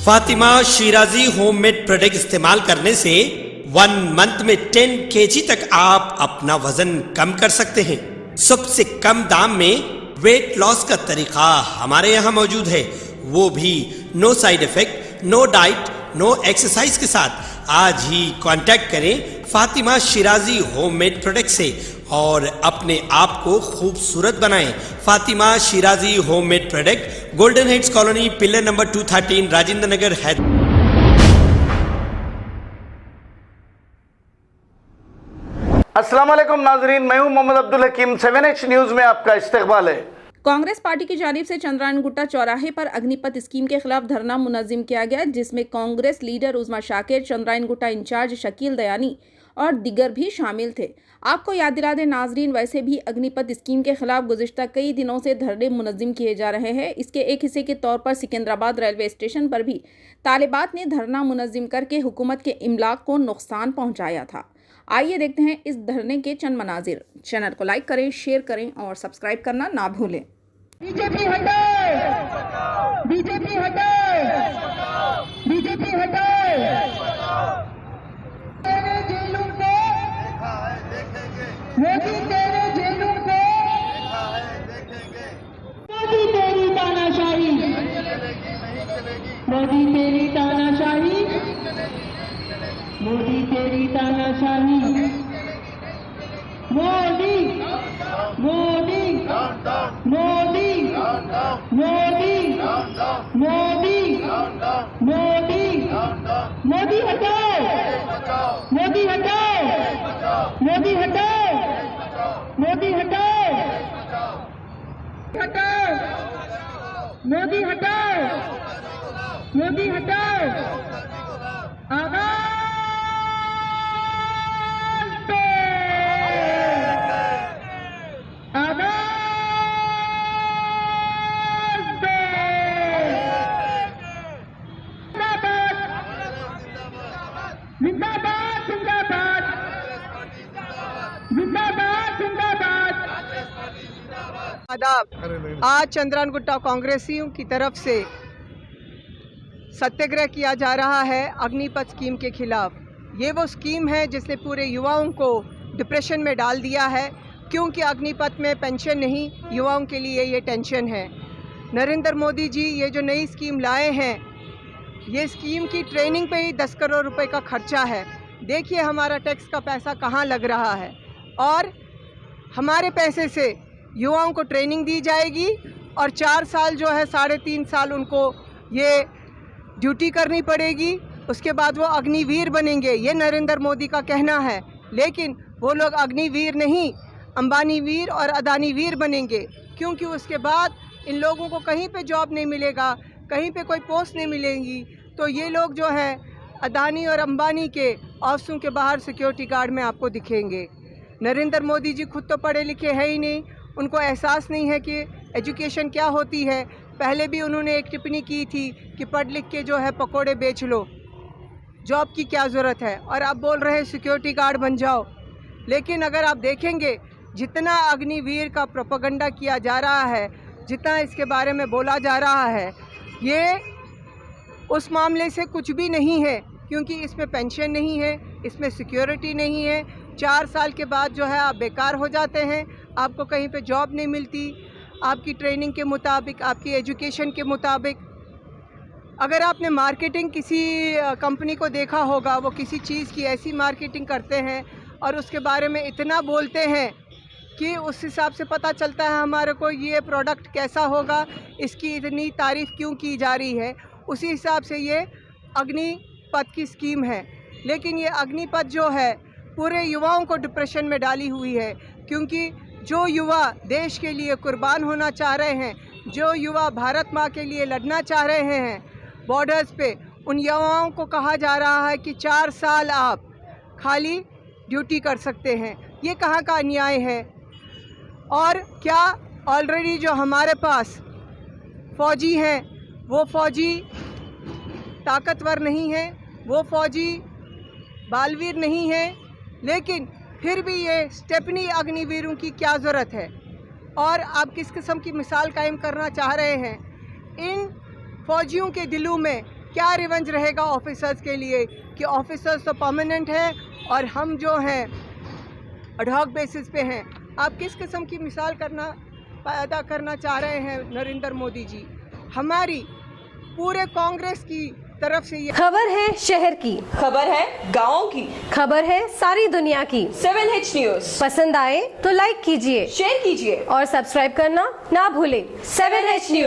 Fatima Shirazi homemade product इस्तेमाल करने से 1 मंथ में 10 kg तक आप अपना वजन कम कर सकते हैं। सबसे कम दाम में वेट लॉस का तरीका हमारे यहाँ मौजूद है, वो भी no side effect, no diet, no exercise के साथ। आज ही कांटेक्ट करें फातिमा शिराजी होममेड प्रोडक्ट से और अपने आप को खूबसूरत बनाएं। Fatima Shirazi homemade product, golden heads colony, pillar number 213, Rajendra Nagar, Hyderabad. अस्सलाम वालेकुम नाजरीन, मैं हूं मोहम्मद अब्दुल हकीम। 7H न्यूज़ में आपका इस्तकबाल है। कांग्रेस पार्टी की जानिब से चंद्रायन गुट्टा चौराहे पर अग्निपथ स्कीम के खिलाफ धरना मुनज़्ज़म किया गया, जिसमें कांग्रेस लीडर उज़मा शाकिर, चंद्रायन गुट्टा इंचार्ज शकील दयानी और दिगर भी शामिल थे। आपको याद दिला दें नाजरीन, वैसे भी अग्निपथ स्कीम के खिलाफ गुज़िश्ता कई दिनों से धरने मुनज़्ज़म किए जा रहे हैं। इसके एक हिस्से के तौर पर सिकंदराबाद रेलवे स्टेशन पर भी तालिबात ने धरना मुनज़्ज़म करके हुकूमत के इमलाक को नुकसान पहुँचाया था। आइए देखते हैं इस धरने के चंद मनाजिर। चैनल को लाइक करें, शेयर करें और सब्सक्राइब करना ना भूलें। बीजेपी हटाए, बीजेपी हटाए, बीजेपी हटाए। तेरे जेलों को मोदी, तेरे जेलों को मोदी, तेरी तानाशाही, मोदी तेरी तानाशाही, मोदी तेरी तानाशाही, मोदी मोदी मोदी मोदी मोदी मोदी मोदी हटाओ, मोदी हटाओ, मोदी हटाओ, मोदी हटाओ, हटाओ, मोदी हटाओ, मोदी हटाओ। आवाज जिंदाबाद, जिंदाबाद, जिंदाबाद, जिंदाबाद। आदाब। आज चंद्रायन गुट्टा कांग्रेसियों की तरफ से सत्याग्रह किया जा रहा है अग्निपथ स्कीम के खिलाफ। ये वो स्कीम है जिसने पूरे युवाओं को डिप्रेशन में डाल दिया है, क्योंकि अग्निपथ में पेंशन नहीं, युवाओं के लिए ये टेंशन है। नरेंद्र मोदी जी ये जो नई स्कीम लाए हैं, ये स्कीम की ट्रेनिंग पे ही 10 करोड़ रुपए का खर्चा है। देखिए हमारा टैक्स का पैसा कहाँ लग रहा है, और हमारे पैसे से युवाओं को ट्रेनिंग दी जाएगी और 4 साल जो है 3.5 साल उनको ये ड्यूटी करनी पड़ेगी। उसके बाद वो अग्निवीर बनेंगे, ये नरेंद्र मोदी का कहना है। लेकिन वो लोग अग्निवीर नहीं, अंबानी वीर और अदानी वीर बनेंगे, क्योंकि उसके बाद इन लोगों को कहीं पे जॉब नहीं मिलेगा, कहीं पे कोई पोस्ट नहीं मिलेगी। तो ये लोग जो है अदानी और अंबानी के ऑफिसों के बाहर सिक्योरिटी गार्ड में आपको दिखेंगे। नरेंद्र मोदी जी खुद तो पढ़े लिखे हैं ही नहीं, उनको एहसास नहीं है कि एजुकेशन क्या होती है। पहले भी उन्होंने एक टिप्पणी की थी कि पढ़ लिख के जो है पकोड़े बेच लो, जॉब की क्या ज़रूरत है, और अब बोल रहे हैं सिक्योरिटी गार्ड बन जाओ। लेकिन अगर आप देखेंगे जितना अग्निवीर का प्रोपेगेंडा किया जा रहा है, जितना इसके बारे में बोला जा रहा है, ये उस मामले से कुछ भी नहीं है, क्योंकि इसमें पेंशन नहीं है, इसमें सिक्योरिटी नहीं है। 4 साल के बाद जो है आप बेकार हो जाते हैं, आपको कहीं पे जॉब नहीं मिलती, आपकी ट्रेनिंग के मुताबिक, आपकी एजुकेशन के मुताबिक। अगर आपने मार्केटिंग किसी कंपनी को देखा होगा, वो किसी चीज़ की ऐसी मार्केटिंग करते हैं और उसके बारे में इतना बोलते हैं कि उस हिसाब से पता चलता है हमारे को ये प्रोडक्ट कैसा होगा, इसकी इतनी तारीफ़ क्यों की जा रही है। उसी हिसाब से ये अग्निपथ की स्कीम है। लेकिन ये अग्निपथ जो है पूरे युवाओं को डिप्रेशन में डाली हुई है, क्योंकि जो युवा देश के लिए कुर्बान होना चाह रहे हैं, जो युवा भारत माँ के लिए लड़ना चाह रहे हैं बॉर्डर्स पे, उन युवाओं को कहा जा रहा है कि 4 साल आप खाली ड्यूटी कर सकते हैं। ये कहाँ का अन्याय है। और क्या ऑलरेडी जो हमारे पास फ़ौजी हैं, वो फ़ौजी ताकतवर नहीं है, वो फ़ौजी बालवीर नहीं है, लेकिन फिर भी ये स्टेपनी अग्निवीरों की क्या ज़रूरत है। और आप किस किस्म की मिसाल कायम करना चाह रहे हैं। इन फ़ौजियों के दिलों में क्या रिवेंज रहेगा ऑफिसर्स के लिए कि ऑफिसर्स तो परमानेंट हैं और हम जो हैं एडहॉक बेसिस पे हैं। आप किस किस्म की मिसाल पैदा करना चाह रहे हैं नरेंद्र मोदी जी? हमारी पूरे कांग्रेस की तरफ से ये खबर है शहर की, खबर है गाँव की, खबर है सारी दुनिया की। 7H न्यूज पसंद आए तो लाइक कीजिए, शेयर कीजिए और सब्सक्राइब करना ना भूलें। 7H news.